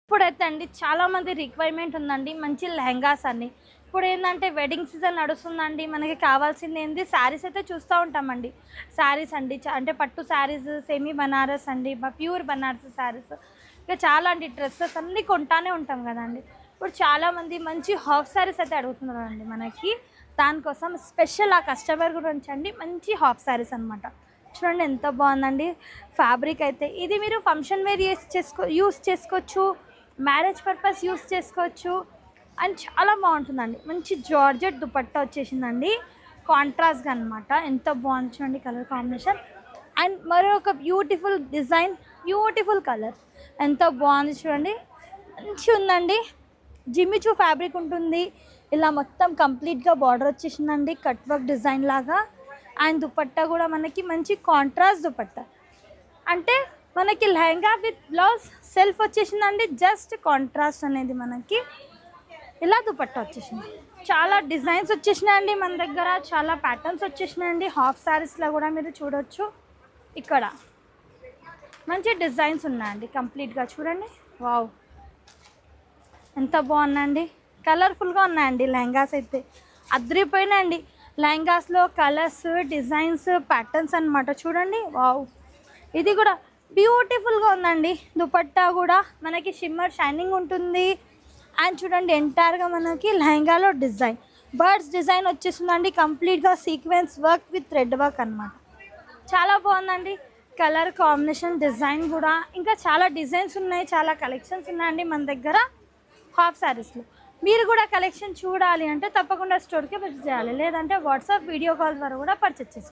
ఇప్పుడైతే అండి చాలామంది రిక్వైర్మెంట్ ఉందండి మంచి లెహంగాస్ అన్ని. ఇప్పుడు ఏంటంటే వెడ్డింగ్ సీజన్ నడుస్తుందండి. మనకి కావాల్సింది ఏంది శారీస్ అయితే చూస్తూ ఉంటామండి. శారీస్ అండి అంటే పట్టు శారీస్, సెమీ బనారస్ అండి, ప్యూర్ బనారస్ శారీస్, ఇంకా చాలా అండి డ్రెస్సెస్ అన్నీ కొంటానే ఉంటాం కదండి. ఇప్పుడు చాలామంది మంచి హాఫ్ శారీస్ అయితే అడుగుతున్నారండి మనకి. దానికోసం స్పెషల్ ఆ కస్టమర్ గురించి అండి మంచి హాఫ్ శారీస్ అనమాట. చూడండి ఎంత బాగుందండి ఫ్యాబ్రిక్ అయితే. ఇది మీరు ఫంక్షన్ వేర్ యూస్ చేసుకోవచ్చు, మ్యారేజ్ పర్పస్ యూస్ చేసుకోవచ్చు అండ్ చాలా బాగుంటుందండి. మంచి జార్జెట్ దుపట్టా వచ్చేసిందండి కాంట్రాస్ట్గా అనమాట. ఎంత బాగుంది చూడండి కలర్ కాంబినేషన్. అండ్ మరొక బ్యూటిఫుల్ డిజైన్, బ్యూటిఫుల్ కలర్, ఎంత బాగుంది చూడండి. మంచి ఉందండి. జిమ్మిచూ ఫ్యాబ్రిక్ ఉంటుంది. ఇలా మొత్తం కంప్లీట్గా బార్డర్ వచ్చేసిందండి కట్ వర్క్ డిజైన్ లాగా. అండ్ దుపట్టా కూడా మనకి మంచి కాంట్రాస్ట్ దుపట్టా, అంటే మనకి లెహంగా విత్ బ్లౌజ్ సెల్ఫ్ వచ్చేసిందండి. జస్ట్ కాంట్రాస్ట్ అనేది మనకి ఇలా దుపట్టా వచ్చేసింది. చాలా డిజైన్స్ వచ్చేసినాయండి మన దగ్గర, చాలా ప్యాటర్న్స్ వచ్చేసినాయండి. హాఫ్ శారీస్లో కూడా మీరు చూడొచ్చు. ఇక్కడ మంచి డిజైన్స్ ఉన్నాయండి కంప్లీట్గా చూడండి. వావ్ ఎంత బాగున్నాయండి, కలర్ఫుల్గా ఉన్నాయండి లెహంగాస్ అయితే. అదిరిపోయినాయండి లెహంగాస్లో కలర్స్, డిజైన్స్, ప్యాటర్న్స్ అనమాట. చూడండి వావ్, ఇది కూడా బ్యూటిఫుల్గా ఉందండి. దుపట్టా కూడా మనకి షిమ్మర్ షైనింగ్ ఉంటుంది. అండ్ చూడండి ఎంటైర్గా మనకి లెహంగాలో డిజైన్, బర్డ్స్ డిజైన్ వచ్చేసిందండి కంప్లీట్గా sequence work with thread work అనమాట. చాలా బాగుందండి కలర్ కాంబినేషన్, డిజైన్ కూడా. ఇంకా చాలా డిజైన్స్ ఉన్నాయి, చాలా కలెక్షన్స్ ఉన్నాయండి మన దగ్గర హాఫ్ శారీస్లో. మీరు కూడా కలెక్షన్ చూడాలి అంటే తప్పకుండా స్టోర్కి విజిట్ చేయాలి, లేదంటే వాట్సాప్ వీడియో కాల్ ద్వారా కూడా పర్చేస్ చేసుకోండి.